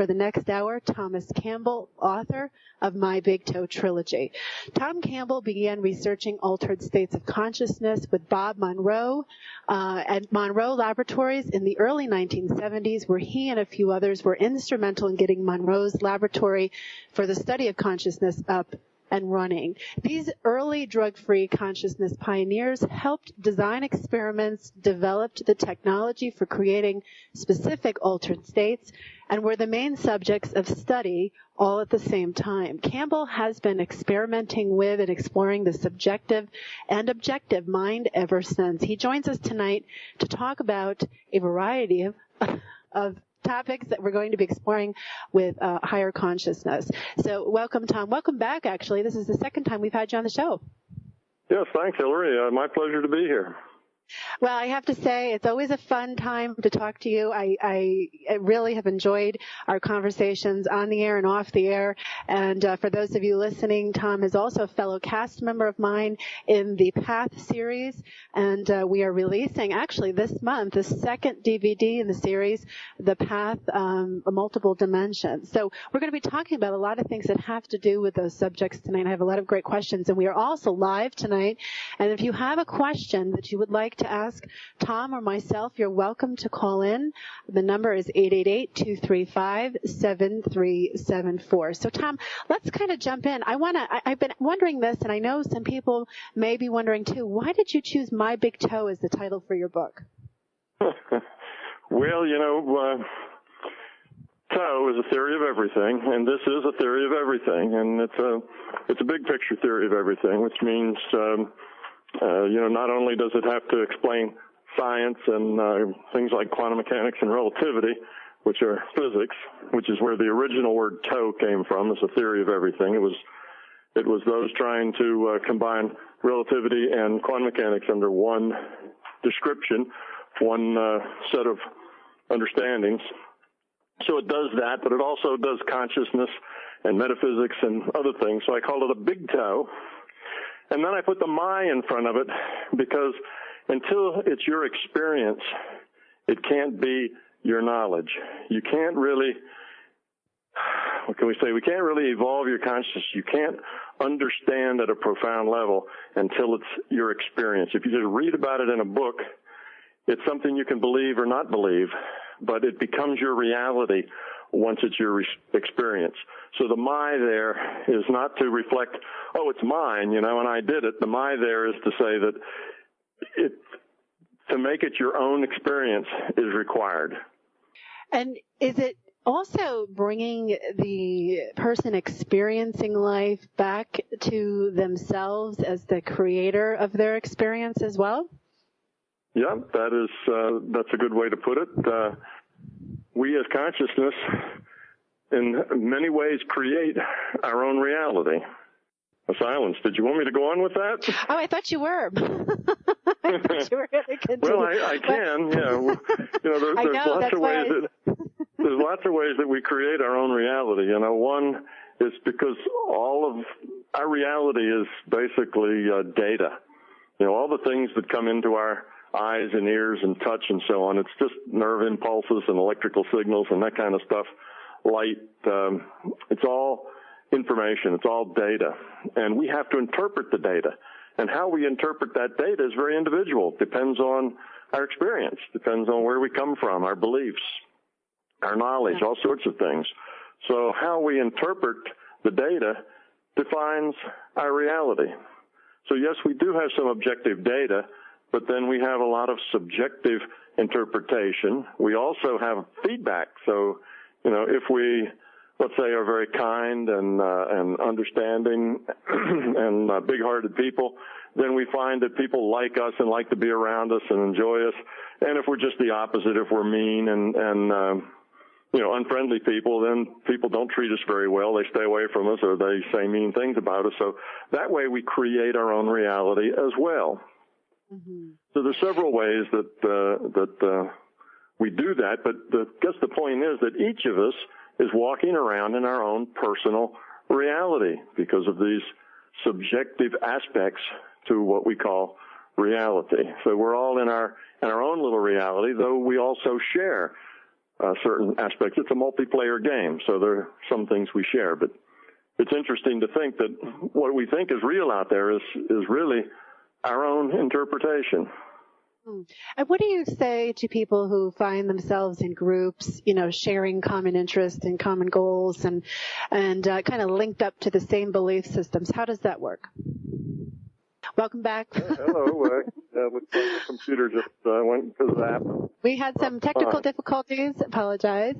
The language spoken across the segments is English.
for the next hour, Thomas Campbell, author of My Big Toe Trilogy. Tom Campbell began researching altered states of consciousness with Bob Monroe at Monroe Laboratories in the early 1970s, where he and a few others were instrumental in getting Monroe's laboratory for the study of consciousness up and running. These early drug-free consciousness pioneers helped design experiments, developed the technology for creating specific altered states, and were the main subjects of study all at the same time. Campbell has been experimenting with and exploring the subjective and objective mind ever since. He joins us tonight to talk about a variety of topics that we're going to be exploring with higher consciousness. So welcome, Tom. Welcome back, actually. This is the second time we've had you on the show. Yes, thanks, Hillary. My pleasure to be here. Well, I have to say, it's always a fun time to talk to you. I really have enjoyed our conversations on the air and off the air. And for those of you listening, Tom is also a fellow cast member of mine in the Path series. And we are releasing, actually, this month, the second DVD in the series, The Path, Multiple Dimensions. So we're going to be talking about a lot of things that have to do with those subjects tonight. I have a lot of great questions. And we are also live tonight. And if you have a question that you would like to ask Tom or myself, you're welcome to call in. The number is 888-235-7374. So Tom, let's kind of jump in. I've been wondering this, and I know some people may be wondering too, why did you choose My Big Toe as the title for your book? Well, toe is a theory of everything, and this is a theory of everything, and it's a big picture theory of everything, which means not only does it have to explain science and things like quantum mechanics and relativity, which are physics, which is where the original word toe came from, as a theory of everything. It was those trying to combine relativity and quantum mechanics under one description, one set of understandings. So it does that, but it also does consciousness and metaphysics and other things. So I called it a big toe. And then I put the my in front of it because until it's your experience, it can't be your knowledge. You can't really, what can we say? We can't really evolve your consciousness. You can't understand at a profound level until it's your experience. If you just read about it in a book, it's something you can believe or not believe, but it becomes your reality once it's your experience. So the my there is not to reflect, oh, it's mine, and I did it. The my there is to say that to make it your own experience is required. And is it also bringing the person experiencing life back to themselves as the creator of their experience as well? Yeah, that's a good way to put it. We as consciousness, in many ways, create our own reality. A silence. Did you want me to go on with that? Oh, I thought you were. I thought you were going to continue. Well, I can, yeah. There's lots of ways that we create our own reality. One is because all of our reality is basically data. All the things that come into our eyes and ears and touch and so on. It's just nerve impulses and electrical signals and that kind of stuff. Light. It's all information. It's all data. And we have to interpret the data. And how we interpret that data is very individual. Depends on our experience. Depends on where we come from, our beliefs, our knowledge, all sorts of things. So how we interpret the data defines our reality. So yes, we do have some objective data, but then we have a lot of subjective interpretation. We also have feedback. So, if we, let's say, are very kind and understanding and big-hearted people, then we find that people like us and like to be around us and enjoy us. And if we're just the opposite, if we're mean and unfriendly people, then people don't treat us very well. They stay away from us or they say mean things about us. So that way we create our own reality as well. Mm-hmm. So there's several ways that we do that, but I guess the point is that each of us is walking around in our own personal reality because of these subjective aspects to what we call reality. So we're all in our own little reality, though we also share certain aspects. It's a multiplayer game, so there are some things we share. But it's interesting to think that what we think is real out there is really our own interpretation. And what do you say to people who find themselves in groups, sharing common interests and common goals and kind of linked up to the same belief systems? How does that work? Welcome back. Hello. Looks like the computer just went to zap. We had some technical difficulties. Apologize.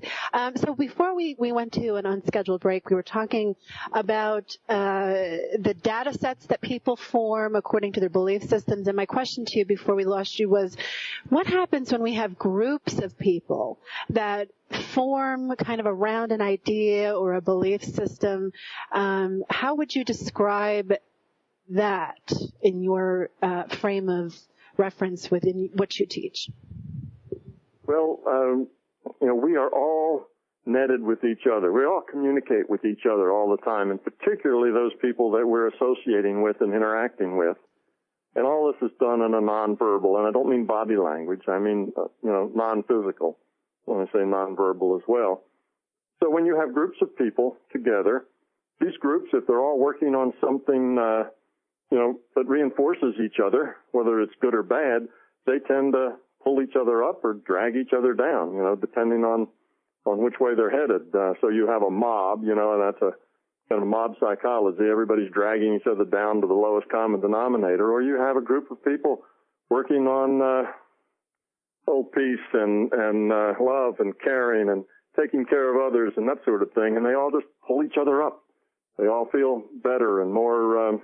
So before we went to an unscheduled break, we were talking about the data sets that people form according to their belief systems. And my question to you before we lost you was, what happens when we have groups of people that form kind of around an idea or a belief system? How would you describe that in your frame of reference within what you teach? Well, we are all netted with each other. We all communicate with each other all the time, and particularly those people that we're associating with and interacting with. And all this is done in a nonverbal, and I don't mean body language. I mean, non-physical when I say nonverbal as well. So when you have groups of people together, these groups, if they're all working on something that reinforces each other, whether it's good or bad, they tend to pull each other up or drag each other down, depending on which way they're headed. So you have a mob, and that's a kind of mob psychology. Everybody's dragging each other down to the lowest common denominator. Or you have a group of people working on peace and love and caring and taking care of others and that sort of thing, and they all just pull each other up. They all feel better and more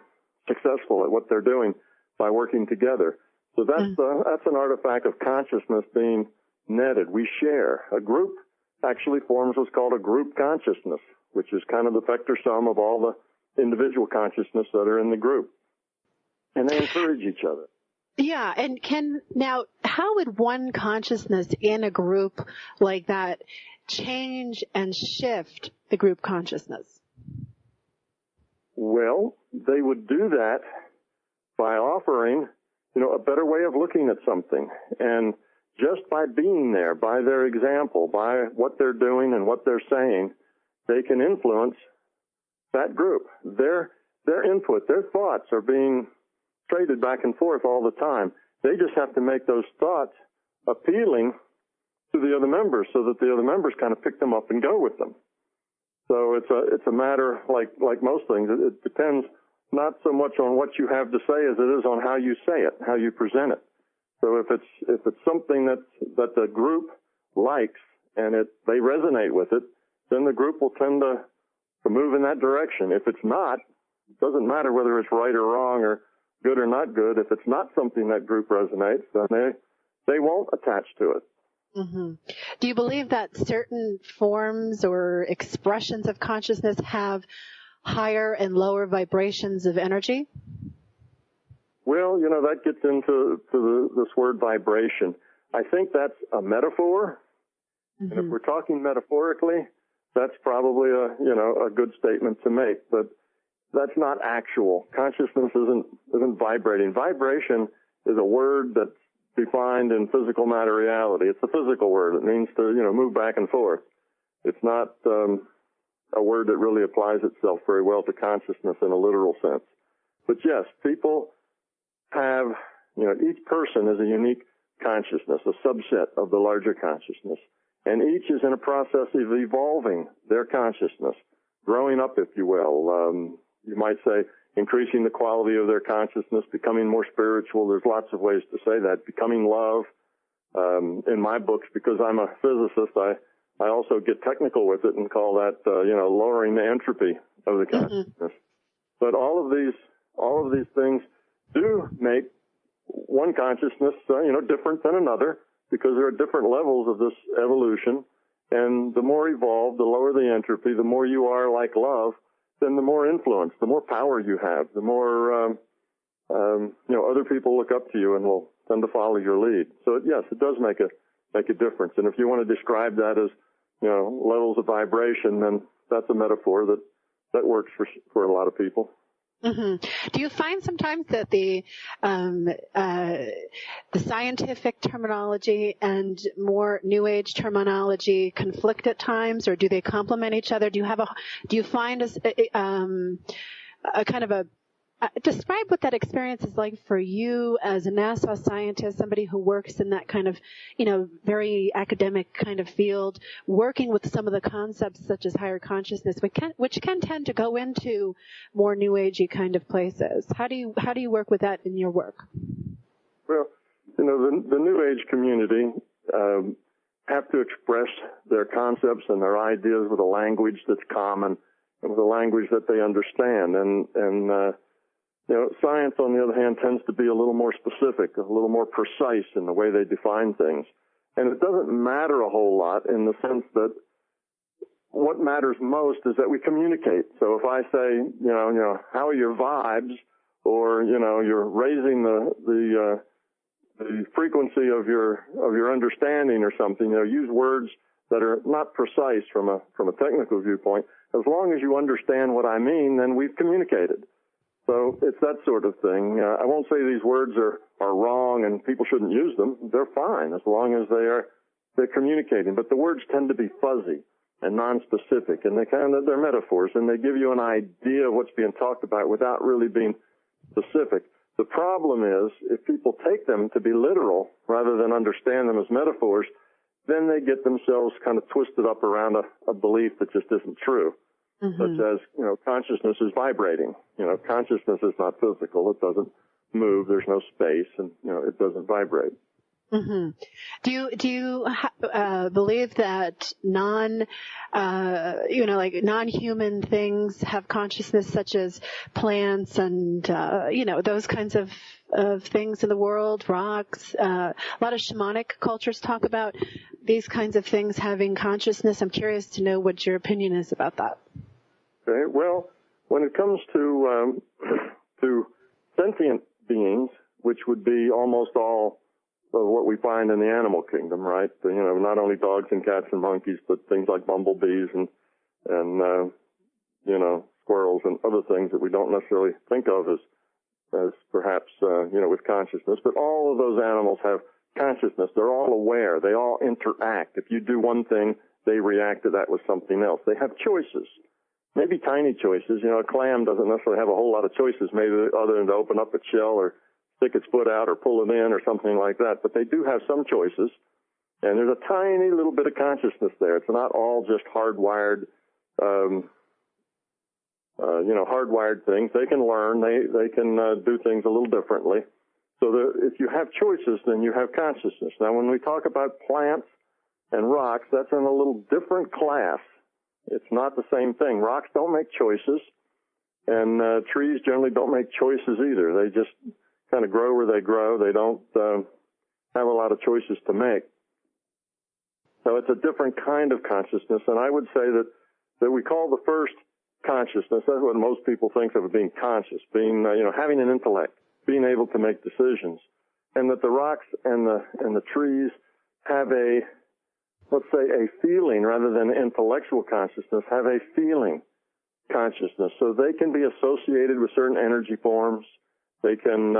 successful at what they're doing by working together. So that's an artifact of consciousness being netted. We share. A group actually forms what's called a group consciousness, which is kind of the vector sum of all the individual consciousness that are in the group. And they encourage each other. Yeah, and how would one consciousness in a group like that change and shift the group consciousness? Well, they would do that by offering, a better way of looking at something. And just by being there, by their example, by what they're doing and what they're saying, they can influence that group. Their input, their thoughts are being traded back and forth all the time. They just have to make those thoughts appealing to the other members so that the other members kind of pick them up and go with them. So it's a matter like most things. It depends not so much on what you have to say as it is on how you say it, how you present it. So if it's something that the group likes and they resonate with it, then the group will tend to move in that direction. If it's not, it doesn't matter whether it's right or wrong or good or not good. If it's not something that group resonates, then they won't attach to it. Mm-hmm. Do you believe that certain forms or expressions of consciousness have higher and lower vibrations of energy? Well, that gets into this word vibration. I think that's a metaphor. Mm-hmm. And if we're talking metaphorically, that's probably a good statement to make. But that's not actual. Consciousness isn't vibrating. Vibration is a word that's defined in physical matter reality. It's a physical word. It means to, move back and forth. It's not a word that really applies itself very well to consciousness in a literal sense. But yes, people have, each person is a unique consciousness, a subset of the larger consciousness. And each is in a process of evolving their consciousness, growing up, if you will. You might say increasing the quality of their consciousness, becoming more spiritual. There's lots of ways to say that. Becoming love. In my books, because I'm a physicist, I also get technical with it and call that, lowering the entropy of the consciousness. Mm-hmm. But all of these things do make one consciousness, different than another, because there are different levels of this evolution. And the more evolved, the lower the entropy, the more you are like love, then the more influence, the more power you have, the more, other people look up to you and will tend to follow your lead. So yes, it does make a difference. And if you want to describe that as, levels of vibration, then that's a metaphor that works for a lot of people. Mm-hmm. Do you find sometimes that the scientific terminology and more New Age terminology conflict at times, or do they complement each other? Do you find a kind of a describe what that experience is like for you as a NASA scientist, somebody who works in that kind of, very academic kind of field, working with some of the concepts such as higher consciousness, which can tend to go into more New Agey kind of places. How do you work with that in your work? Well, the New Age community have to express their concepts and their ideas with a language that's common and with a language that they understand, and science, on the other hand, tends to be a little more specific, a little more precise in the way they define things. And it doesn't matter a whole lot in the sense that what matters most is that we communicate. So if I say, how are your vibes, or, you're raising the frequency of your understanding or something, use words that are not precise from a technical viewpoint. As long as you understand what I mean, then we've communicated. So it's that sort of thing. I won't say these words are wrong and people shouldn't use them. They're fine as long as they're communicating. But the words tend to be fuzzy and nonspecific, and they're metaphors, and they give you an idea of what's being talked about without really being specific. The problem is if people take them to be literal rather than understand them as metaphors, then they get themselves kind of twisted up around a belief that just isn't true. Mm-hmm. Such as, consciousness is vibrating. Consciousness is not physical. It doesn't move. There's no space, and, it doesn't vibrate. Mm-hmm. Do you believe that non-human things have consciousness, such as plants and, those kinds of things in the world, rocks? A lot of shamanic cultures talk about these kinds of things having consciousness. I'm curious to know what your opinion is about that. Okay. Well, when it comes to sentient beings, which would be almost all of what we find in the animal kingdom, right? Not only dogs and cats and monkeys, but things like bumblebees and squirrels and other things that we don't necessarily think of as perhaps, with consciousness. But all of those animals have consciousness. They're all aware. They all interact. If you do one thing, they react to that with something else. They have choices. Maybe tiny choices. A clam doesn't necessarily have a whole lot of choices, maybe other than to open up its shell or stick its foot out or pull it in or something like that. But they do have some choices, and there's a tiny little bit of consciousness there. It's not all just hardwired, hardwired things. They can learn. They can do things a little differently. So if you have choices, then you have consciousness. Now, when we talk about plants and rocks, that's in a little different class. It's not the same thing. Rocks don't make choices, and trees generally don't make choices either. They just kind of grow where they grow. They don't have a lot of choices to make. So it's a different kind of consciousness, and I would say that we call the first consciousness, that's what most people think of as being conscious, being, having an intellect, being able to make decisions, and that the rocks and the trees have let's say a feeling rather than intellectual consciousness, have a feeling consciousness. So they can be associated with certain energy forms. They can,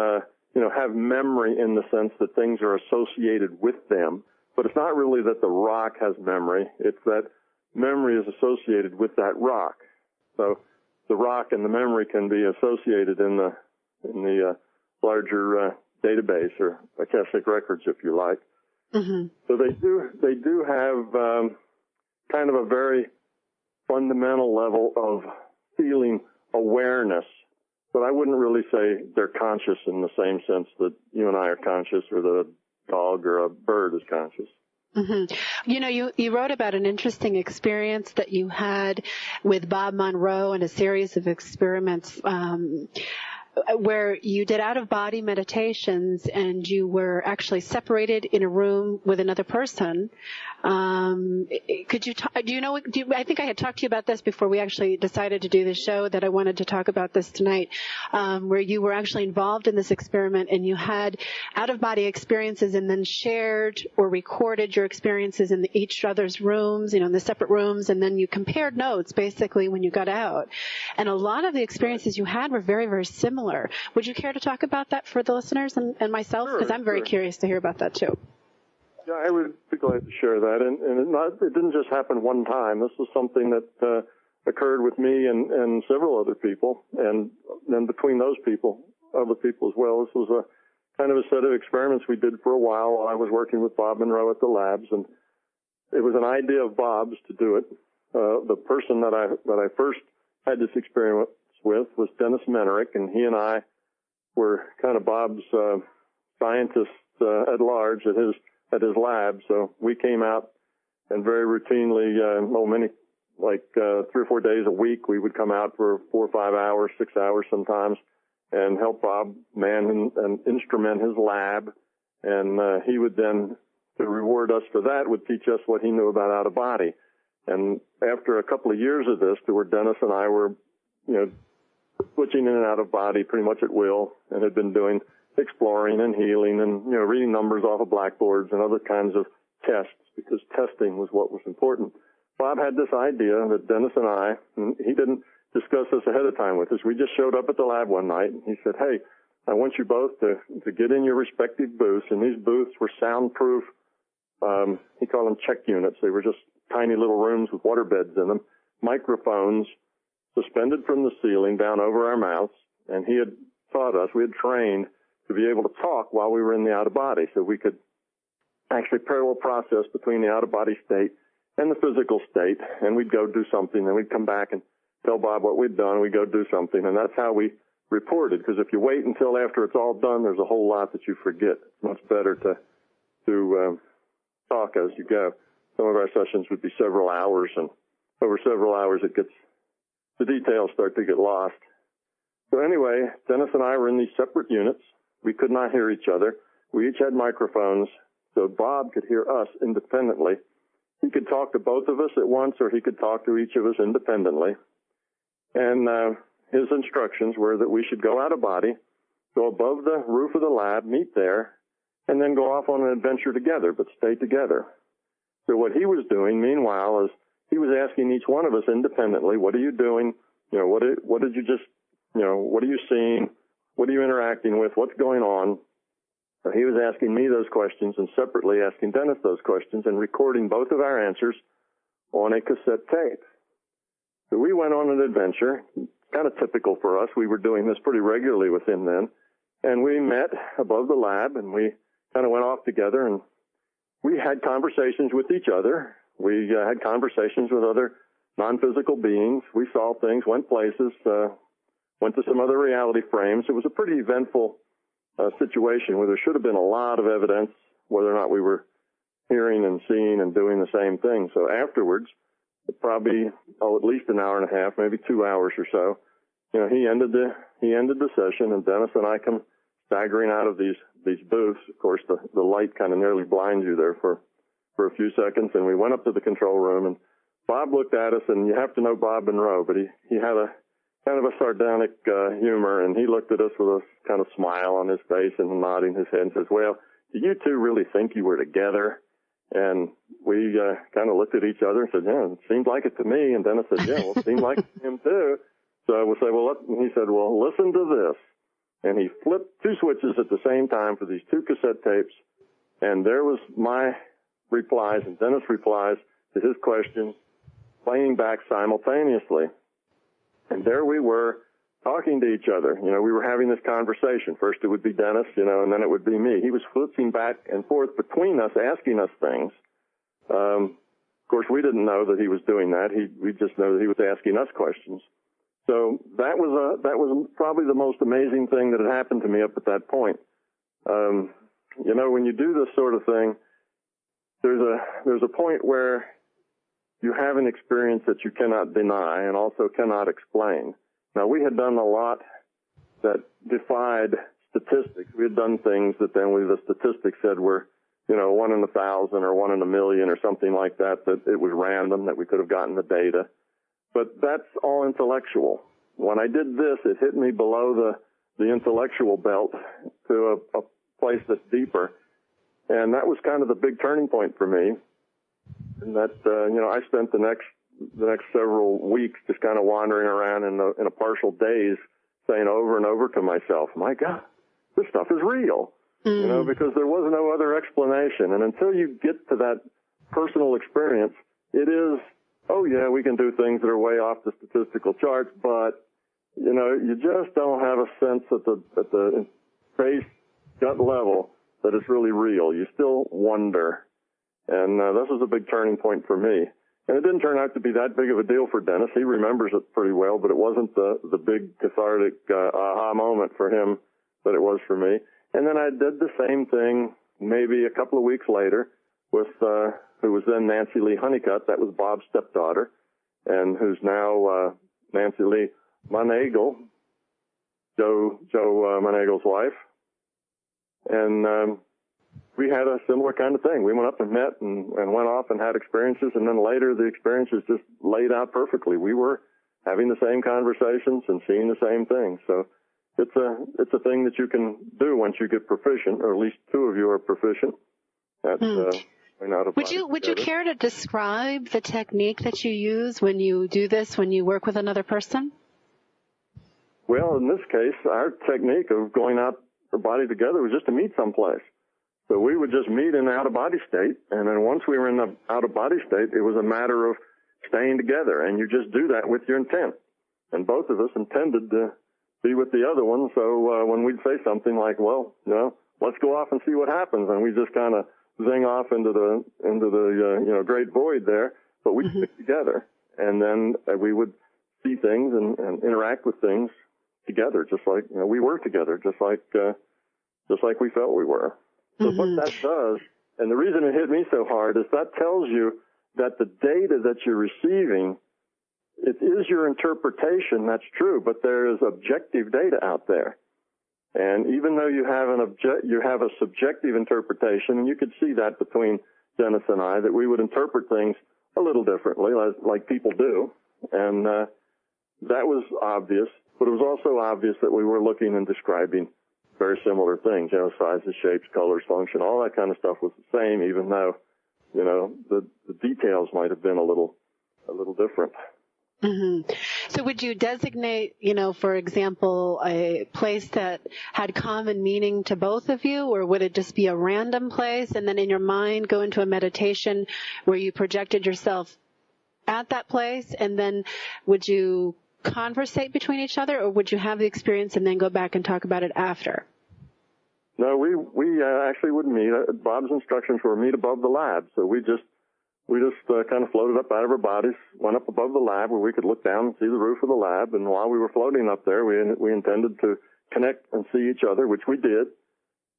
have memory in the sense that things are associated with them. But it's not really that the rock has memory. It's that memory is associated with that rock. So the rock and the memory can be associated in the larger database or Akashic records, if you like. Mm-hmm. So they do have kind of a very fundamental level of feeling awareness, but I wouldn't really say they're conscious in the same sense that you and I are conscious, or the dog or a bird is conscious. Mm-hmm. You wrote about an interesting experience that you had with Bob Monroe and a series of experiments where you did out-of-body meditations and you were actually separated in a room with another person. Could you I think I had talked to you about this before we actually decided to do the show, that I wanted to talk about this tonight, where you were actually involved in this experiment and you had out-of-body experiences and then shared or recorded your experiences in each other's rooms, in the separate rooms, and then you compared notes basically when you got out. And a lot of the experiences you had were very, very similar. Would you care to talk about that for the listeners and myself? Because I'm very curious to hear about that too. Yeah, I would be glad to share that. And it didn't just happen one time. This was something that occurred with me and several other people. And then between those people, other people as well, this was a kind of a set of experiments we did for a while I was working with Bob Monroe at the labs. And it was an idea of Bob's to do it. The person that I first had this experiment with was Dennis Menerick, and he and I were kind of Bob's scientists at large at his lab. So we came out and very routinely, 3 or 4 days a week, we would come out for 4 or 5 hours, 6 hours sometimes, and help Bob man and instrument his lab. And he would then, to reward us for that, would teach us what he knew about out of body. And after a couple of years of this, to where Dennis and I were, switching in and out of body pretty much at will, and had been doing exploring and healing and, reading numbers off of blackboards and other kinds of tests, because testing was what was important. Bob had this idea that Dennis and he didn't discuss this ahead of time with us. We just showed up at the lab one night, and he said, "Hey, I want you both to get in your respective booths." And these booths were soundproof. He called them check units. They were just tiny little rooms with water beds in them, microphones suspended from the ceiling down over our mouths. And he had taught us, we had trained to be able to talk while we were in the out-of-body, so we could actually parallel process between the out-of-body state and the physical state. And we'd go do something, and we'd come back and tell Bob what we'd done. We'd go do something, and that's how we reported. Because if you wait until after it's all done, there's a whole lot that you forget. It's much better to talk as you go. Some of our sessions would be several hours, and over several hours the details start to get lost. So anyway, Dennis and I were in these separate units. We could not hear each other. We each had microphones, so Bob could hear us independently. He could talk to both of us at once, or he could talk to each of us independently. And his instructions were that we should go out of body, go above the roof of the lab, meet there, and then go off on an adventure together, but stay together. So what he was doing, meanwhile, is he was asking each one of us independently, what are you doing? What did you just, what are you seeing? What are you interacting with? What's going on? So he was asking me those questions and separately asking Dennis those questions and recording both of our answers on a cassette tape. So we went on an adventure, kind of typical for us. We were doing this pretty regularly with him then. And we met above the lab, and we kind of went off together, and we had conversations with each other. We had conversations with other non-physical beings. We saw things, went places, went to some other reality frames. It was a pretty eventful situation where there should have been a lot of evidence whether or not we were hearing and seeing and doing the same thing. So afterwards, probably at least an hour and a half, maybe 2 hours or so, he ended the session, and Dennis and I come staggering out of these booths. Of course, the light kind of nearly blinds you there for a few seconds, and we went up to the control room, and Bob looked at us, and you have to know Bob Monroe, but he had a kind of a sardonic humor, and he looked at us with a kind of smile on his face and nodding his head and says, "Well, do you two really think you were together?" And we kind of looked at each other and said, "Yeah, it seemed like it to me." And Dennis said, "Yeah, well, it seemed like it to him too." So we said, he said, "Well, listen to this." And he flipped two switches at the same time for these two cassette tapes, and there was my replies and Dennis' replies to his questions playing back simultaneously. And there we were talking to each other. We were having this conversation. First it would be Dennis, and then it would be me. He was flipping back and forth between us, asking us things. Of course, we didn't know that he was doing that. We just know that he was asking us questions. So that was probably the most amazing thing that had happened to me up at that point. When you do this sort of thing, there's a point where you have an experience that you cannot deny and also cannot explain. Now, we had done a lot that defied statistics. We had done things that then the statistics said were, 1 in 1,000 or 1 in 1,000,000 or something like that, that it was random, that we could have gotten the data. But that's all intellectual. When I did this, it hit me below the intellectual belt to a place that's deeper. And that was kind of the big turning point for me. And that, I spent the next several weeks just kind of wandering around in a partial daze, saying over and over to myself, my God, this stuff is real. Because there was no other explanation. And until you get to that personal experience, it is, oh yeah, we can do things that are way off the statistical charts, but, you just don't have a sense at the base gut level that it's really real. You still wonder. And this was a big turning point for me. And it didn't turn out to be that big of a deal for Dennis. He remembers it pretty well, but it wasn't the big cathartic aha moment for him that it was for me. And then I did the same thing maybe a couple of weeks later with who was then Nancy Lee Honeycutt. That was Bob's stepdaughter, and who's now Nancy Lee Monagle, Joe Monagle's wife. And we had a similar kind of thing. We went up and met and went off and had experiences, and then later the experiences just laid out perfectly. We were having the same conversations and seeing the same things. So it's a thing that you can do once you get proficient, or at least two of you are proficient at Would you care to describe the technique that you use when you do this, when you work with another person? Well, in this case, our technique of going out our body together was just to meet someplace. So we would just meet in the out-of-body state, and then once we were in the out-of-body state, it was a matter of staying together, and you just do that with your intent. And both of us intended to be with the other one, so when we'd say something like, well, let's go off and see what happens, and we just kind of zing off into the great void there, but we'd stick together. And then we would see things and interact with things together, just like we were together, just like we felt we were. So what that does, and the reason it hit me so hard, is that tells you that the data that you're receiving, it is your interpretation, that's true, but there is objective data out there. And even though you have a subjective interpretation, and you could see that between Dennis and I, that we would interpret things a little differently, like people do, and that was obvious. But it was also obvious that we were looking and describing very similar things, sizes, shapes, colors, function, all that kind of stuff was the same, even though, the details might have been a little different. Mm-hmm. So would you designate, for example, a place that had common meaning to both of you, or would it just be a random place and then in your mind go into a meditation where you projected yourself at that place, and then would you conversate between each other, or would you have the experience and then go back and talk about it after? No, we actually would meet. Bob's instructions were meet above the lab, so we just kind of floated up out of our bodies, went up above the lab where we could look down and see the roof of the lab, and while we were floating up there, we intended to connect and see each other, which we did,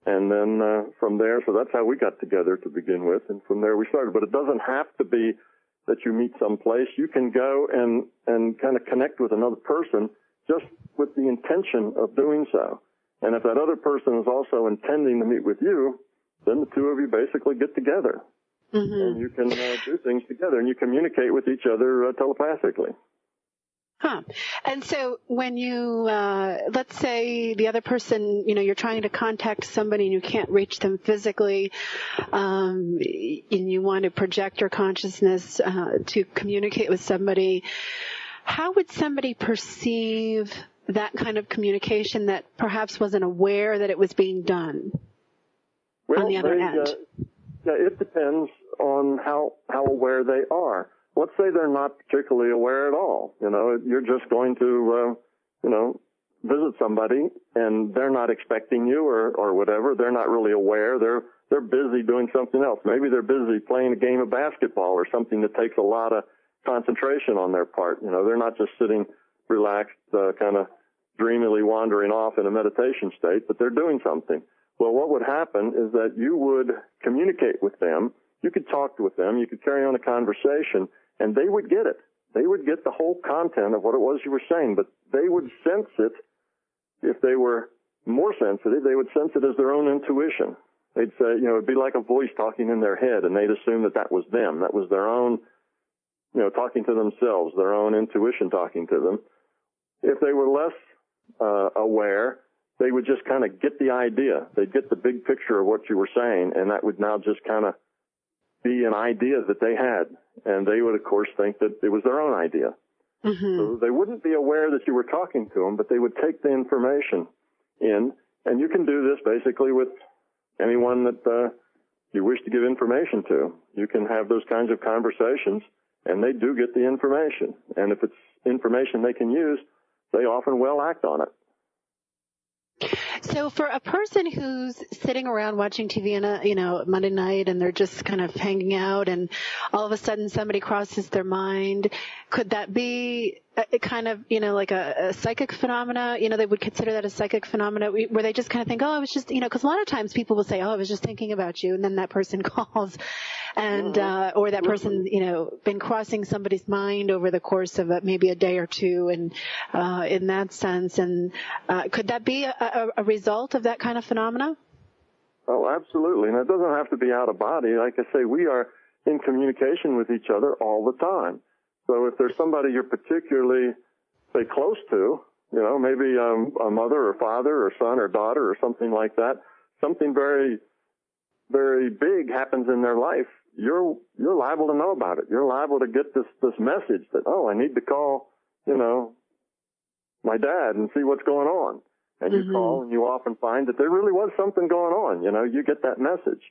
and then from there, so that's how we got together to begin with, and from there we started. But it doesn't have to be that you meet someplace. You can go and kind of connect with another person just with the intention of doing so. And if that other person is also intending to meet with you, then the two of you basically get together. Mm-hmm. And you can do things together, and you communicate with each other telepathically. Huh. And so when you, let's say the other person, you're trying to contact somebody and you can't reach them physically, and you want to project your consciousness to communicate with somebody, how would somebody perceive that kind of communication that perhaps wasn't aware that it was being done on the other end? It depends on how aware they are. Let's say they're not particularly aware at all. You're just going to, visit somebody, and they're not expecting you or whatever. They're not really aware. They're busy doing something else. Maybe they're busy playing a game of basketball or something that takes a lot of concentration on their part. They're not just sitting relaxed, kind of dreamily wandering off in a meditation state, but they're doing something. Well, what would happen is that you would communicate with them. You could talk with them. You could carry on a conversation, and they would get it. They would get the whole content of what it was you were saying, but they would sense it if they were more sensitive, they would sense it as their own intuition. They'd say, it'd be like a voice talking in their head, and they'd assume that that was them. That was their own, talking to themselves, their own intuition talking to them. If they were less aware, they would just kind of get the idea. They'd get the big picture of what you were saying, and that would now just kind of be an idea that they had. And they would, of course, think that it was their own idea. Mm-hmm. So they wouldn't be aware that you were talking to them, but they would take the information in. And you can do this basically with anyone that you wish to give information to. You can have those kinds of conversations, and they do get the information. And if it's information they can use, they often will act on it. So for a person who's sitting around watching TV on Monday night, and they're just kind of hanging out, and all of a sudden somebody crosses their mind, could that be a kind of, like a psychic phenomena? They would consider that a psychic phenomena, where they just kind of think, oh, I was just, because a lot of times people will say, oh, I was just thinking about you, and then that person calls, and or that person, been crossing somebody's mind over the course of maybe a day or two, and in that sense, and could that be a result of that kind of phenomena? Oh, absolutely. And it doesn't have to be out of body. Like I say, we are in communication with each other all the time. So if there's somebody you're particularly, say, close to, maybe a mother or father or son or daughter or something like that, something very, very big happens in their life, you're liable to know about it. You're liable to get this message that, oh, I need to call, my dad and see what's going on. And you call, and you often find that there really was something going on. You get that message.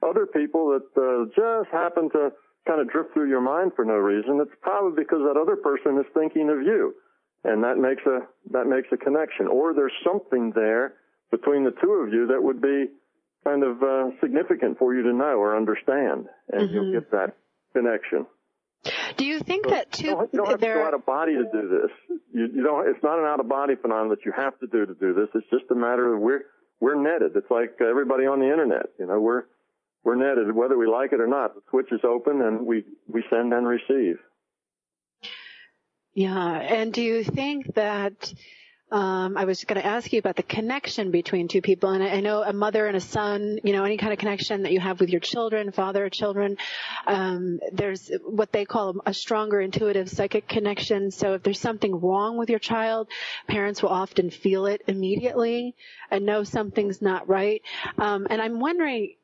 Other people that just happen to kind of drift through your mind for no reason, it's probably because that other person is thinking of you, and that makes a connection. Or there's something there between the two of you that would be kind of significant for you to know or understand, and you'll get that connection. Do you think that too? You don't have to go out of body to do this. You don't. It's not an out of body phenomenon that you have to do this. It's just a matter of we're netted. It's like everybody on the internet. We're netted, whether we like it or not. The switch is open, and we send and receive. Yeah. And do you think that? I was going to ask you about the connection between two people, and I know a mother and a son, any kind of connection that you have with your children, father or children, there's what they call a stronger intuitive psychic connection. So if there's something wrong with your child, parents will often feel it immediately and know something's not right. And I'm wondering,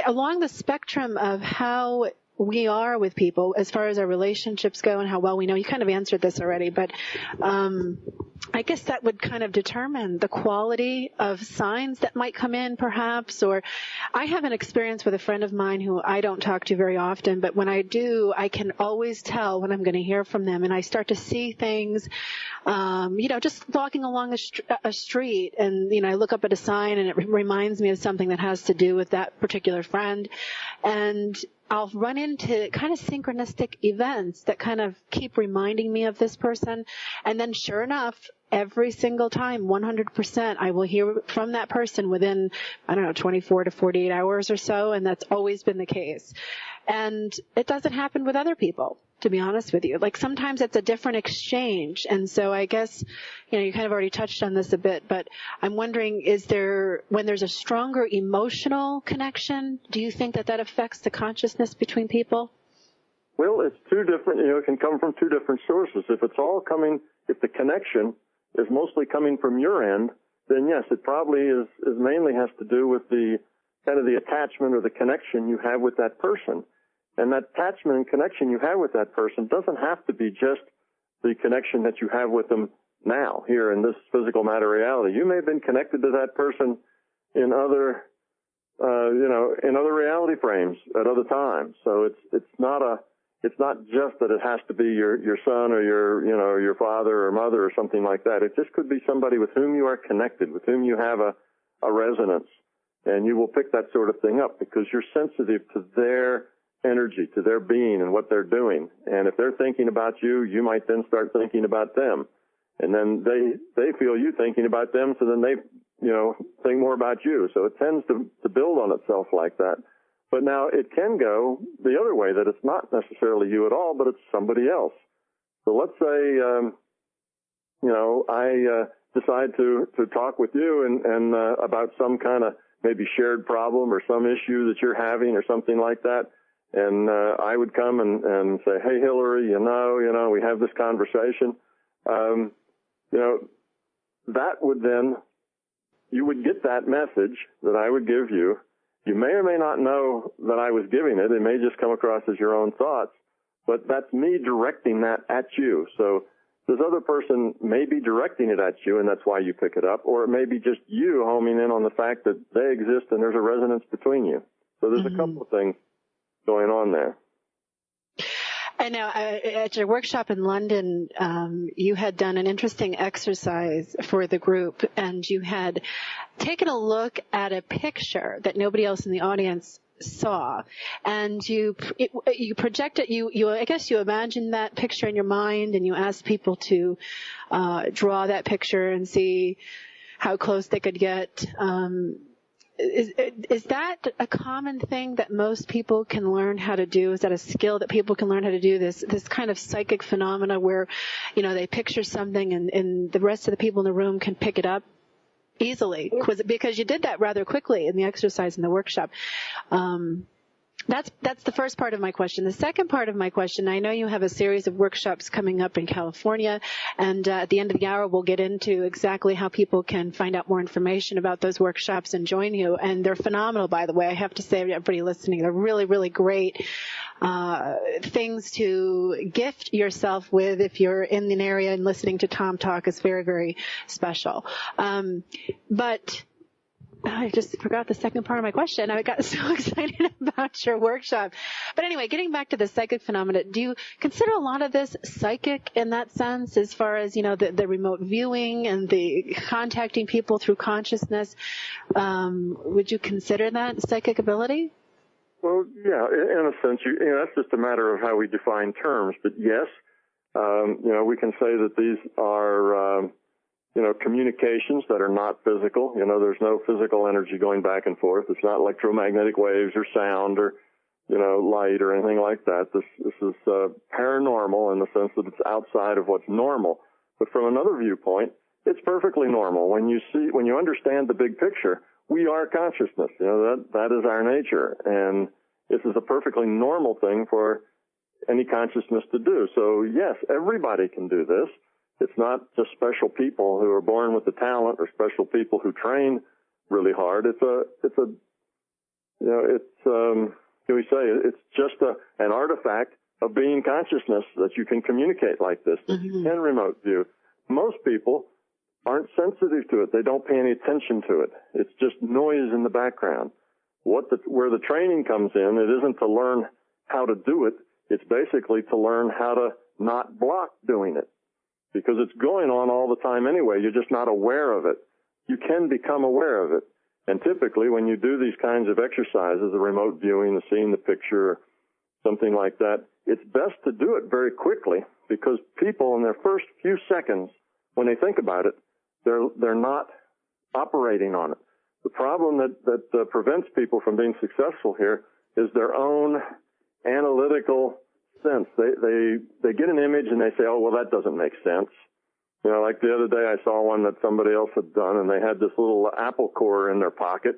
along the spectrum of how we are with people as far as our relationships go and how well we know, you kind of answered this already, but I guess that would kind of determine the quality of signs that might come in, perhaps. Or I have an experience with a friend of mine who I don't talk to very often, but when I do, I can always tell when I'm going to hear from them, and I start to see things, just walking along a street, and I look up at a sign, and it reminds me of something that has to do with that particular friend, and I'll run into kind of synchronistic events that kind of keep reminding me of this person. And then sure enough, every single time, 100%, I will hear from that person within, 24 to 48 hours or so. And that's always been the case. And it doesn't happen with other people, to be honest with you. Like sometimes it's a different exchange. And so I guess, you kind of already touched on this a bit, but I'm wondering, when there's a stronger emotional connection, do you think that affects the consciousness between people? Well, it's two different, it can come from two different sources. If the connection is mostly coming from your end, then yes, it probably is mainly has to do with the kind of the attachment or the connection you have with that person. And that attachment and connection you have with that person doesn't have to be just the connection that you have with them now, here in this physical matter reality. You may have been connected to that person in other, in other reality frames at other times. So it's not just that it has to be your son or your father or mother or something like that. It just could be somebody with whom you are connected, with whom you have a resonance. And you will pick that sort of thing up because you're sensitive to their energy, to their being and what they're doing. And if they're thinking about you, you might then start thinking about them. And then they feel you thinking about them, so then they, think more about you. So it tends to build on itself like that. But now it can go the other way, that it's not necessarily you at all, but it's somebody else. So let's say, decide to talk with you and about some kind of maybe shared problem or some issue that you're having or something like that. And I would come and say, hey, Hillary, we have this conversation. That would then, you would get that message that I would give you. You may or may not know that I was giving it. It may just come across as your own thoughts, but that's me directing that at you. So this other person may be directing it at you, and that's why you pick it up, or it may be just you homing in on the fact that they exist and there's a resonance between you. So there's a couple of things going on there. I know at your workshop in London, you had done an interesting exercise for the group, and you had taken a look at a picture that nobody else in the audience saw, and you projected, I guess you imagined that picture in your mind, and you asked people to draw that picture and see how close they could get. Is that a common thing that most people can learn how to do? Is that a skill that people can learn how to do, this kind of psychic phenomena where, they picture something and the rest of the people in the room can pick it up easily? Because you did that rather quickly in the exercise in the workshop. That's the first part of my question. The second part of my question, I know you have a series of workshops coming up in California, and at the end of the hour we'll get into exactly how people can find out more information about those workshops and join you. And they're phenomenal, by the way. I have to say to everybody listening, they're really, really great things to gift yourself with if you're in an area, and listening to Tom talk is very, very special. But I just forgot the second part of my question. I got so excited about your workshop. But anyway, getting back to the psychic phenomena, do you consider a lot of this psychic in that sense, as far as, the remote viewing and the contacting people through consciousness? Would you consider that psychic ability? Well, yeah, in a sense, that's just a matter of how we define terms. But yes, we can say that these are communications that are not physical. There's no physical energy going back and forth. It's not electromagnetic waves or sound or, light or anything like that. This is paranormal in the sense that it's outside of what's normal. But from another viewpoint, it's perfectly normal. When you understand the big picture, we are consciousness. That is our nature. And this is a perfectly normal thing for any consciousness to do. So yes, everybody can do this. It's not just special people who are born with the talent or special people who train really hard. It's just an artifact of being consciousness that you can communicate like this, that you can remote view. Most people aren't sensitive to it. They don't pay any attention to it. It's just noise in the background. Where the training comes in, it isn't to learn how to do it. It's basically to learn how to not block doing it. Because it's going on all the time anyway. You're just not aware of it. You can become aware of it. And typically when you do these kinds of exercises, the remote viewing, the seeing the picture, something like that, it's best to do it very quickly, because people in their first few seconds, when they think about it, they're not operating on it. The problem that prevents people from being successful here is their own analytical sense. They get an image and they say, oh, well, that doesn't make sense. Like the other day I saw one that somebody else had done, and they had this little apple core in their pocket.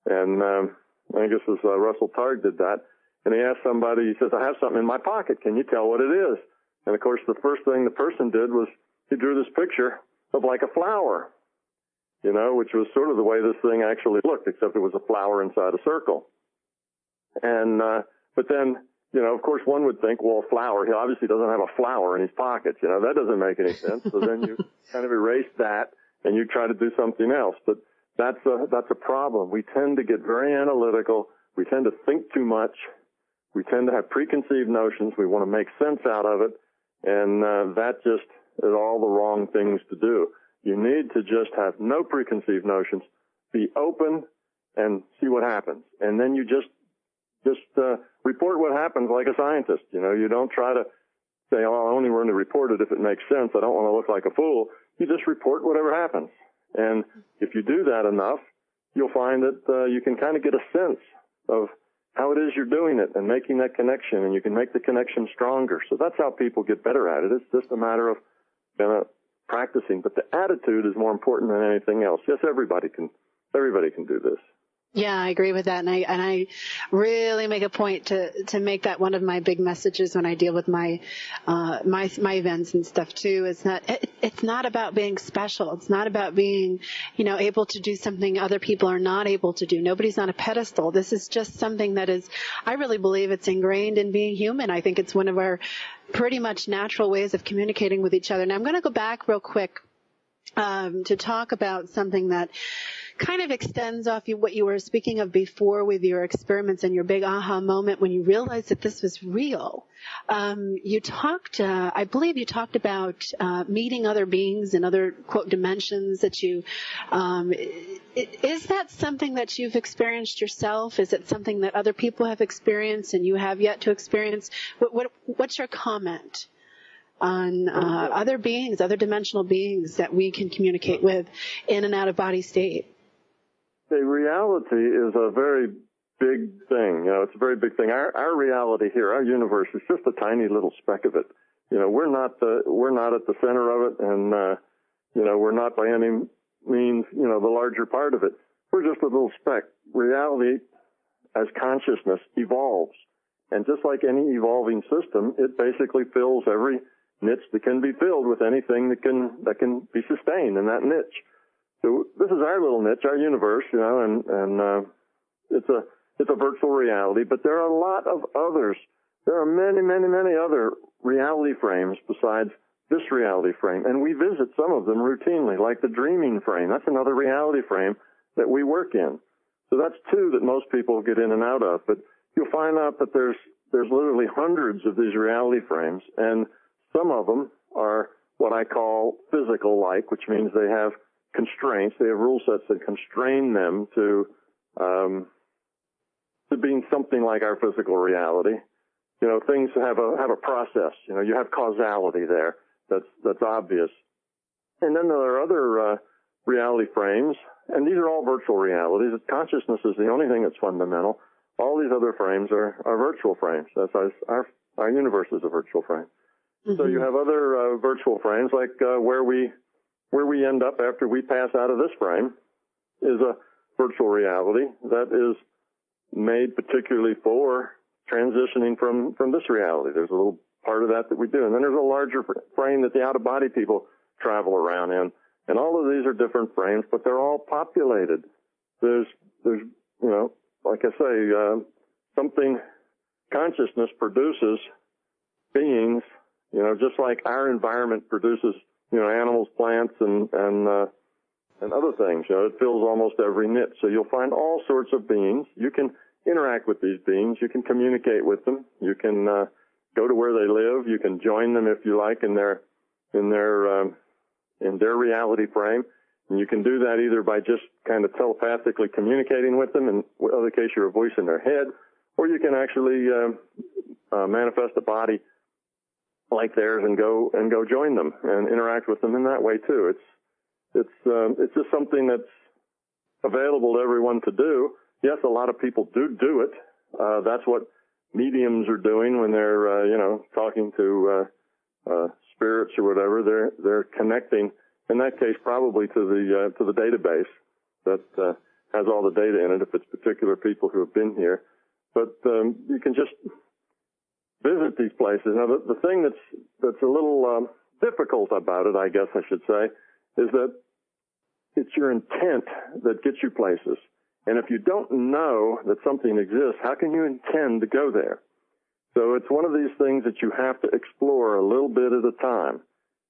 And I guess it was Russell Targ did that. And he asked somebody, he says, I have something in my pocket. Can you tell what it is? And, of course, the first thing the person did was he drew this picture of like a flower, which was sort of the way this thing actually looked, except it was a flower inside a circle. And but then, of course, one would think, well, a flower, he obviously doesn't have a flower in his pockets. That doesn't make any sense. So then you kind of erase that and you try to do something else. But that's a problem. We tend to get very analytical. We tend to think too much. We tend to have preconceived notions. We want to make sense out of it. And that just is all the wrong things to do. You need to just have no preconceived notions, be open, and see what happens. And then you just report what happens like a scientist. You don't try to say, oh, I only want to report it if it makes sense. I don't want to look like a fool. You just report whatever happens. And if you do that enough, you'll find that you can kind of get a sense of how it is you're doing it and making that connection, and you can make the connection stronger. So that's how people get better at it. It's just a matter of practicing, but the attitude is more important than anything else. Yes, everybody can do this. Yeah, I agree with that, and I really make a point to make that one of my big messages when I deal with my events and stuff too. It's not about being special. It's not about being, able to do something other people are not able to do. Nobody's on a pedestal. This is just something that is, I really believe it's ingrained in being human. I think it's one of our pretty much natural ways of communicating with each other. Now I'm going to go back real quick to talk about something that kind of extends off what you were speaking of before with your experiments and your big aha moment when you realized that this was real. I believe you talked about meeting other beings in other, quote, dimensions that you, is that something that you've experienced yourself? Is it something that other people have experienced and you have yet to experience? What's your comment on other beings, other dimensional beings that we can communicate with in an out-of-body state? The reality is a very big thing. It's a very big thing. Our reality here, our universe, is just a tiny little speck of it. We're not at the center of it, and we're not by any means the larger part of it. We're just a little speck. Reality, as consciousness, evolves, and just like any evolving system, it basically fills every niche that can be filled with anything that can be sustained in that niche. So this is our little niche, our universe, and it's a virtual reality, but there are a lot of others. There are many, many, many other reality frames besides this reality frame, and we visit some of them routinely, like the dreaming frame. That's another reality frame that we work in. So that's two that most people get in and out of, but you'll find out that there's literally hundreds of these reality frames, and some of them are what I call physical-like, which means they have constraints. They have rule sets that constrain them to being something like our physical reality. Things have a process. You have causality there. That's obvious. And then there are other reality frames, and these are all virtual realities. Consciousness is the only thing that's fundamental. All these other frames are virtual frames. That's our universe is a virtual frame. Mm-hmm. So you have other virtual frames, like where we end up after we pass out of this frame is a virtual reality that is made particularly for transitioning from this reality. There's a little part of that we do. And then there's a larger frame that the out-of-body people travel around in. And all of these are different frames, but they're all populated. There's like I say, something, consciousness produces beings, just like our environment produces animals, plants, and other things. It fills almost every niche. So you'll find all sorts of beings. You can interact with these beings. You can communicate with them. You can go to where they live. You can join them if you like in their reality frame. And you can do that either by just kind of telepathically communicating with them, in other case you're a voice in their head, or you can actually manifest a body like theirs and go join them and interact with them in that way too. It's just something that's available to everyone to do. Yes, a lot of people do it. That's what mediums are doing when they're talking to spirits or whatever. They're connecting, in that case, probably to the database that has all the data in it, if it's particular people who have been here. But you can just visit these places. Now, the thing that's a little difficult about it, I guess I should say, is that it's your intent that gets you places. And if you don't know that something exists, how can you intend to go there? So it's one of these things that you have to explore a little bit at a time.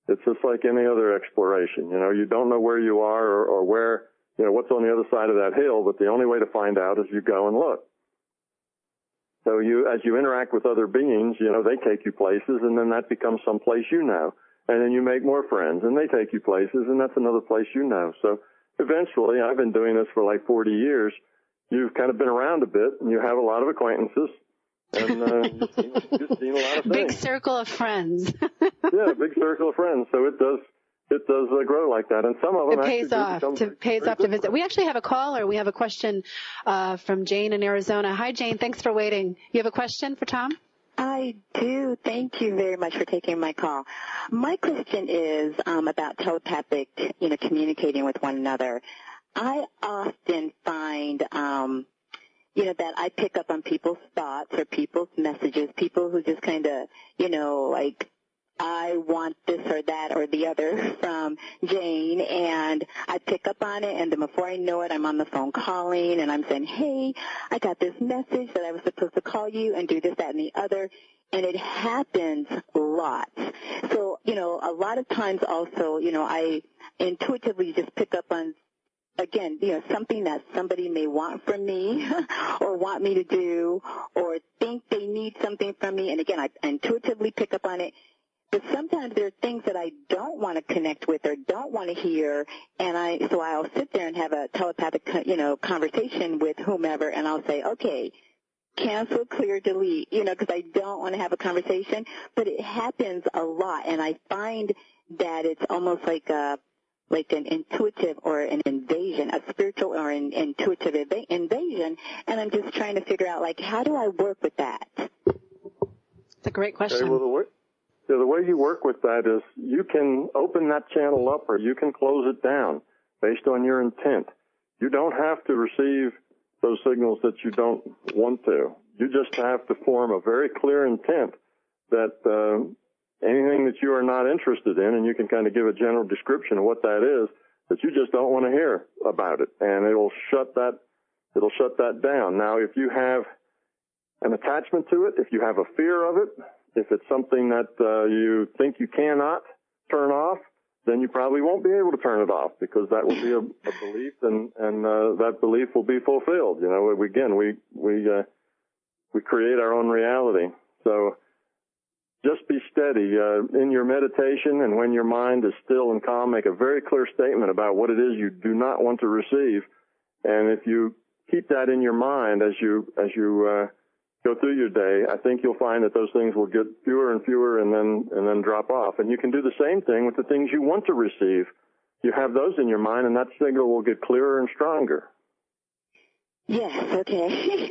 It's just like any other exploration. You don't know where you are or where, what's on the other side of that hill, but the only way to find out is you go and look. So as you interact with other beings, they take you places, and then that becomes some place you know. And then you make more friends, and they take you places, and that's another place you know. So eventually, I've been doing this for like 40 years. You've kind of been around a bit, and you have a lot of acquaintances, and you've seen a lot of things. Big circle of friends. Yeah, big circle of friends. So it does grow like that, and some of them pays off to visit. We actually have a caller. We have a question from Jane in Arizona. Hi, Jane. Thanks for waiting. You have a question for Tom? I do. Thank you very much for taking my call. My question is about telepathic, communicating with one another. I often find, that I pick up on people's thoughts or people's messages, people who just kind of, like, I want this or that or the other from Jane, and I pick up on it, and then before I know it, I'm on the phone calling, and I'm saying, hey, I got this message that I was supposed to call you and do this, that, and the other, and it happens lots. So, a lot of times also, I intuitively just pick up on, again, something that somebody may want from me or want me to do or think they need something from me, and again, I intuitively pick up on it. But sometimes there are things that I don't want to connect with or don't want to hear, and so I'll sit there and have a telepathic, conversation with whomever, and I'll say, okay, cancel, clear, delete, because I don't want to have a conversation. But it happens a lot, and I find that it's almost like an intuitive or an invasion, a spiritual or an intuitive invasion, and I'm just trying to figure out, like, how do I work with that? It's a great question. Okay, well, the way you work with that is you can open that channel up or you can close it down based on your intent. You don't have to receive those signals that you don't want to. You just have to form a very clear intent that anything that you are not interested in, and you can kind of give a general description of what that is, that you just don't want to hear about it, and it'll shut that down. Now, if you have an attachment to it, if you have a fear of it, if it's something that you think you cannot turn off, then you probably won't be able to turn it off, because that will be a belief, and that belief will be fulfilled. We create our own reality. So just be steady in your meditation, and when your mind is still and calm, make a very clear statement about what it is you do not want to receive. And if you keep that in your mind as you go through your day, I think you'll find that those things will get fewer and fewer and then drop off. And you can do the same thing with the things you want to receive. You have those in your mind, and that signal will get clearer and stronger. Yes, okay.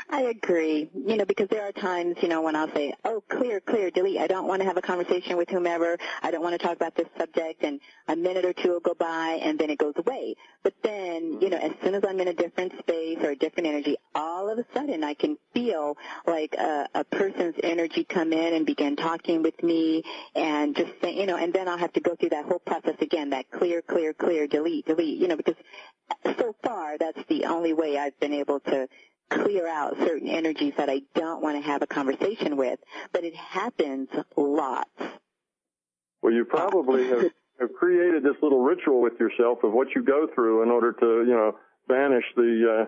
I agree. Because there are times, when I'll say, oh, clear, delete. I don't want to have a conversation with whomever. I don't want to talk about this subject. And a minute or two will go by, and then it goes away. But then, as soon as I'm in a different space or a different energy, all of a sudden I can feel like a person's energy come in and begin talking with me and just say, and then I'll have to go through that whole process again, that clear, delete, because so far that's the only way I've been able to clear out certain energies that I don't want to have a conversation with, but it happens lots. Well, you probably have created this little ritual with yourself of what you go through in order to, banish the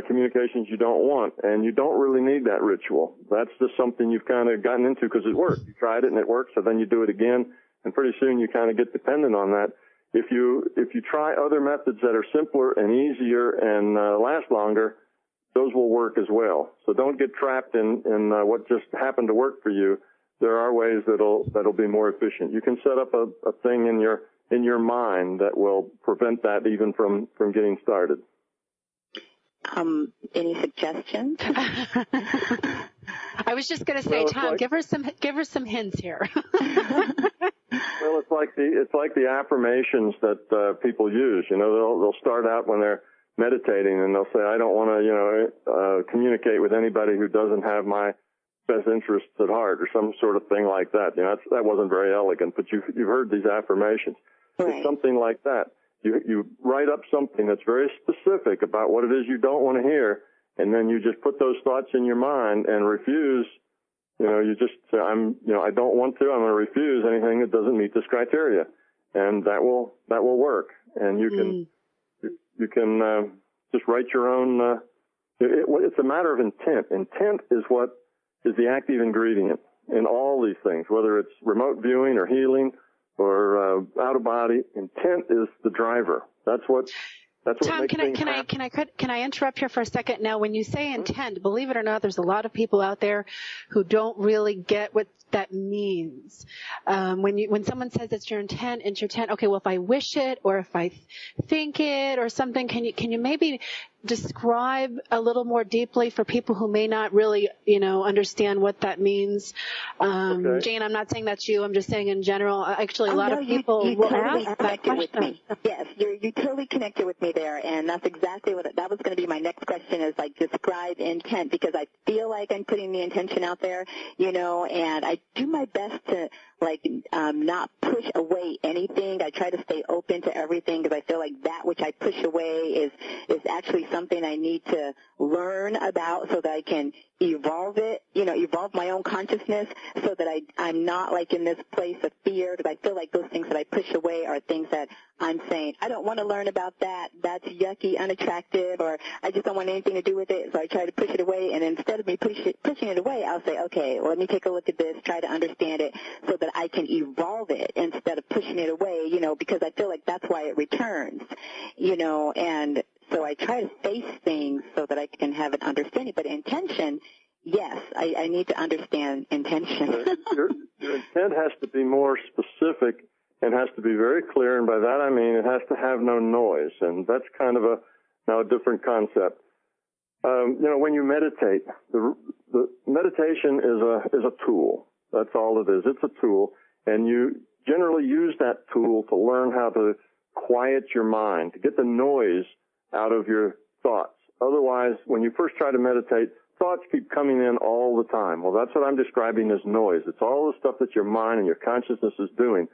communications you don't want, and you don't really need that ritual. That's just something you've kind of gotten into because it worked. You tried it and it worked, so then you do it again, and pretty soon you kind of get dependent on that. If you try other methods that are simpler and easier and last longer, those will work as well. So don't get trapped in what just happened to work for you. There are ways that'll be more efficient. You can set up a thing in your mind that will prevent that even from getting started. Any suggestions? I was just going to say, Tom, give her some hints here. Well, it's like the affirmations that people use. They'll start out when they're meditating, and they'll say, I don't want to, communicate with anybody who doesn't have my best interests at heart, or some sort of thing like that. That wasn't very elegant, but you've heard these affirmations. Right. It's something like that. You write up something that's very specific about what it is you don't want to hear, and then you just put those thoughts in your mind and refuse. You just say, I don't want to. I'm going to refuse anything that doesn't meet this criteria, and that will work. And you can just write your own. It's a matter of intent. Intent is what is the active ingredient in all these things, whether it's remote viewing or healing or out of body. Intent is the driver. That's what Tom, makes things happen. can I interrupt here for a second? Now, when you say intent, believe it or not, there's a lot of people out there who don't really get what that means. When someone says it's your intent, okay, well, if I wish it or if I think it or something, can you maybe describe a little more deeply for people who may not really, understand what that means? Okay. Jane, I'm not saying that's you. I'm just saying in general. Actually, a lot no, of people you will totally ask that connected with question. me. Yes, you totally connected with me there, and that's exactly that was going to be my next question is like describe intent, because I feel like I'm putting the intention out there, and I do my best to not push away anything. I try to stay open to everything because I feel like that which I push away is actually something I need to learn about so that I can evolve it, evolve my own consciousness so that I'm not like in this place of fear, because I feel like those things that I push away are things that I'm saying, I don't want to learn about that. That's yucky, unattractive, or I just don't want anything to do with it, so I try to push it away. And instead of me pushing it away, I'll say, okay, well, let me take a look at this, try to understand it so that I can evolve it instead of pushing it away, because I feel like that's why it returns, and so I try to face things so that I can have an understanding. But intention, yes, I need to understand intention. Your intent has to be more specific and has to be very clear, and by that I mean it has to have no noise, and that's kind of now a different concept. When you meditate, the meditation is a tool. That's all it is. It's a tool, and you generally use that tool to learn how to quiet your mind, to get the noise out of your thoughts. Otherwise, when you first try to meditate, thoughts keep coming in all the time. Well, that's what I'm describing as noise. It's all the stuff that your mind and your consciousness is doing.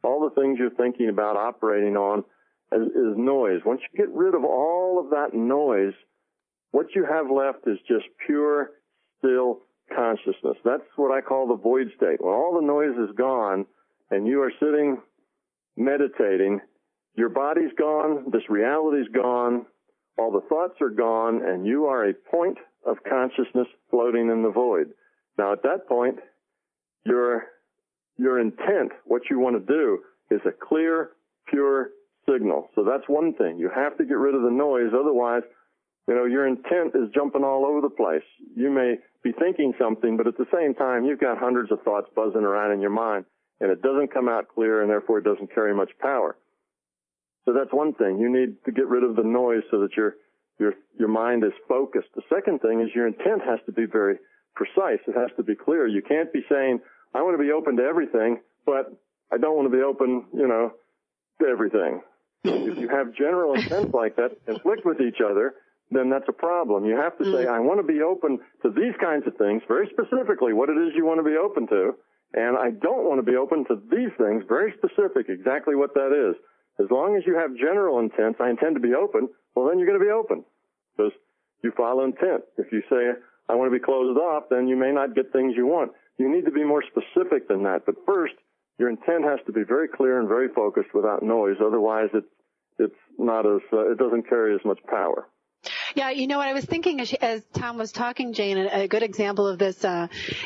All the things you're thinking about operating on is noise. Once you get rid of all of that noise, what you have left is just pure, still consciousness. That's what I call the void state. When all the noise is gone and you are sitting meditating, your body's gone, this reality's gone, all the thoughts are gone, and you are a point of consciousness floating in the void. Now, at that point, your intent, what you want to do, is a clear, pure signal. So that's one thing. You have to get rid of the noise. Otherwise, your intent is jumping all over the place. You may be thinking something, but at the same time, you've got hundreds of thoughts buzzing around in your mind, and it doesn't come out clear, and therefore it doesn't carry much power. So that's one thing. You need to get rid of the noise so that your mind is focused. The second thing is your intent has to be very precise. It has to be clear. You can't be saying, I want to be open to everything, but I don't want to be open, to everything. If you have general intents like that conflict with each other, then that's a problem. You have to say, I want to be open to these kinds of things, very specifically what it is you want to be open to, and I don't want to be open to these things, very specific, exactly what that is. As long as you have general intents, I intend to be open, well, then you're going to be open because you follow intent. If you say, I want to be closed off, then you may not get things you want. You need to be more specific than that. But first, your intent has to be very clear and very focused without noise. Otherwise, it's not it doesn't carry as much power. Yeah, what I was thinking as Tom was talking, Jane, a good example of this,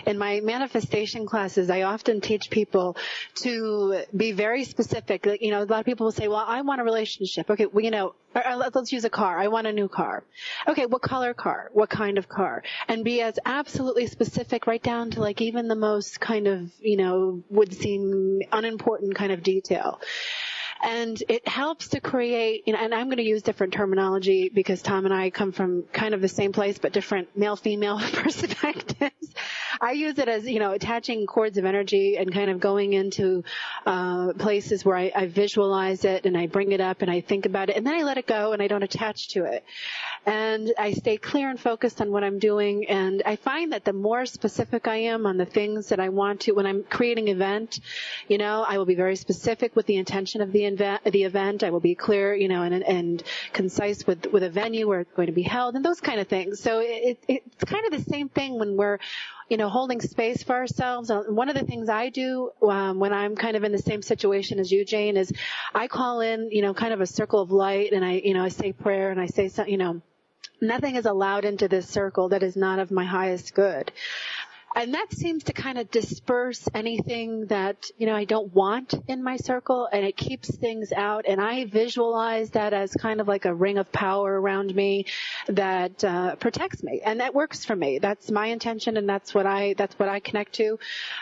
in my manifestation classes, I often teach people to be very specific. A lot of people will say, well, I want a relationship. Okay, well, let's use a car. I want a new car. Okay, what color car? What kind of car? And be as absolutely specific right down to like even the most kind of, would seem unimportant kind of detail. And it helps to create, and I'm going to use different terminology because Tom and I come from kind of the same place but different male-female perspectives. I use it as, attaching cords of energy and kind of going into places where I visualize it and I bring it up and I think about it and then I let it go and I don't attach to it. And I stay clear and focused on what I'm doing. And I find that the more specific I am on the things that I want to, when I'm creating an event, I will be very specific with the intention of the event. I will be clear, and concise with a venue where it's going to be held and those kind of things. So it's kind of the same thing when we're, holding space for ourselves. One of the things I do when I'm kind of in the same situation as you, Jane, is I call in, kind of a circle of light, and I say prayer, and I say, nothing is allowed into this circle that is not of my highest good. And that seems to kind of disperse anything that, I don't want in my circle, and it keeps things out. And I visualize that as kind of like a ring of power around me that protects me, and that works for me. That's my intention, and that's what I connect to.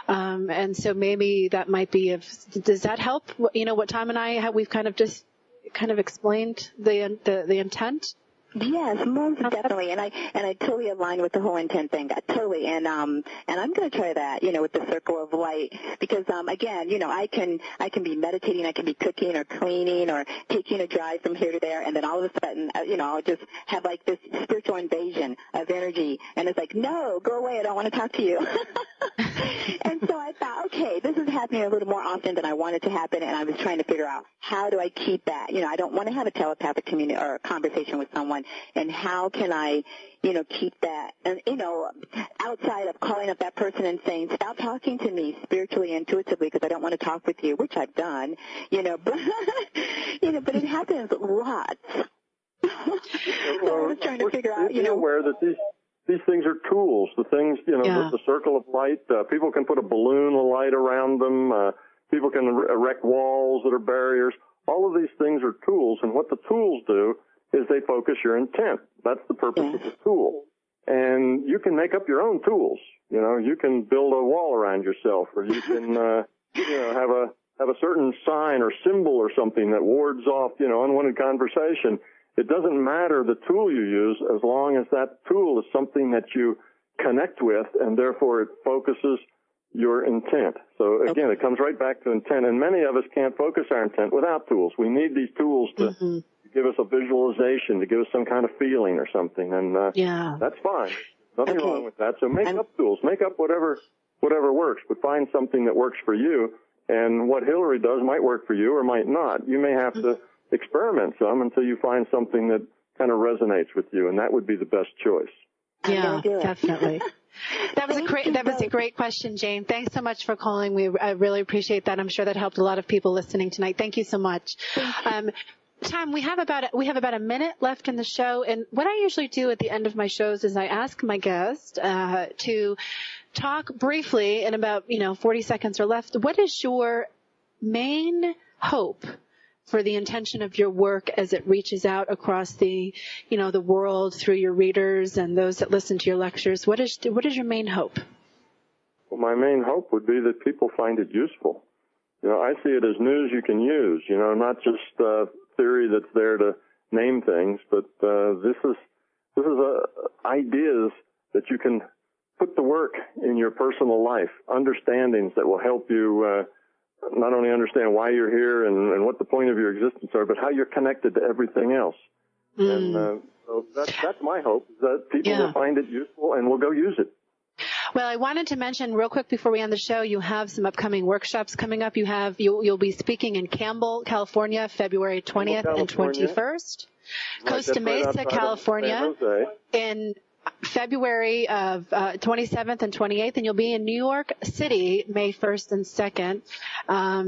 And so maybe that might be does that help? What Tom and I we've kind of just explained the intent. Yes, most definitely, and I totally align with the whole intent thing. Totally, and I'm going to try that, with the circle of light, because again, I can be meditating, I can be cooking or cleaning or taking a drive from here to there, and then all of a sudden, I'll just have like this spiritual invasion of energy, and it's like, no, go away, I don't want to talk to you. And so I thought, okay, this is happening a little more often than I want it to happen, and I was trying to figure out how do I keep that. I don't want to have a telepathic or conversation with someone, and how can I, keep that, and, outside of calling up that person and saying, stop talking to me spiritually, intuitively, because I don't want to talk with you, which I've done, but, but it happens lots. So I was trying to figure out, aware that these things are tools. The things, the circle of light, people can put a balloon of light around them. People can erect walls that are barriers. All of these things are tools, and what the tools do is they focus your intent. That's the purpose of the tool. And you can make up your own tools. You can build a wall around yourself, or you can, have a certain sign or symbol or something that wards off, unwanted conversation. It doesn't matter the tool you use as long as that tool is something that you connect with, and therefore it focuses your intent. So again, it comes right back to intent, and many of us can't focus our intent without tools. We need these tools to give us a visualization, to give us some kind of feeling or something, and that's fine. Nothing wrong with that. So make up tools, make up whatever works, but find something that works for you. And what Hillary does might work for you or might not. You may have to experiment some until you find something that kind of resonates with you, and that would be the best choice. Yeah, definitely. That was a great question, Jane. Thanks so much for calling. I really appreciate that. I'm sure that helped a lot of people listening tonight. Thank you so much. Tom, we have about a minute left in the show, and what I usually do at the end of my shows is I ask my guest to talk briefly in about 40 seconds or less. What is your main hope for the intention of your work as it reaches out across the the world through your readers and those that listen to your lectures? What is your main hope? Well, my main hope would be that people find it useful. I see it as news you can use. Not just theory that's there to name things, but this is ideas that you can put to work in your personal life, understandings that will help you not only understand why you're here and what the point of your existence are, but how you're connected to everything else. And so that's my hope, that people will find it useful and will go use it. Well, I wanted to mention real quick before we end the show, you have some upcoming workshops coming up. You'll be speaking in Campbell, California, February 20th and 21st. Costa Mesa, California, in February of 27th and 28th, and you'll be in New York City May 1st and 2nd.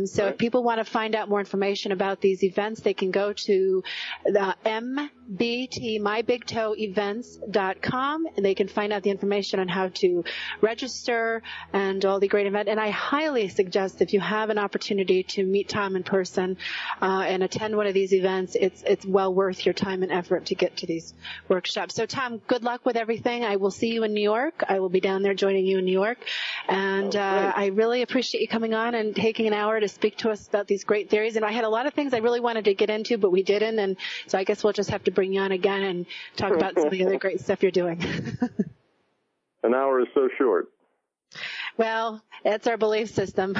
So if people want to find out more information about these events, they can go to the mybigtoeevents.com, and they can find out the information on how to register and all the great events. And I highly suggest, if you have an opportunity to meet Tom in person and attend one of these events, it's well worth your time and effort to get to these workshops. So Tom, good luck with everything. I will see you in New York. I will be down there joining you in New York. And I really appreciate you coming on and taking an hour to speak to us about these great theories. And I had a lot of things I really wanted to get into, but we didn't. And so I guess we'll just have to bring you on again and talk about some of the other great stuff you're doing. An hour is so short. Well, it's our belief system.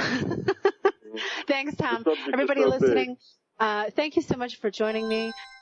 Thanks, Tom. Everybody listening, thank you so much for joining me.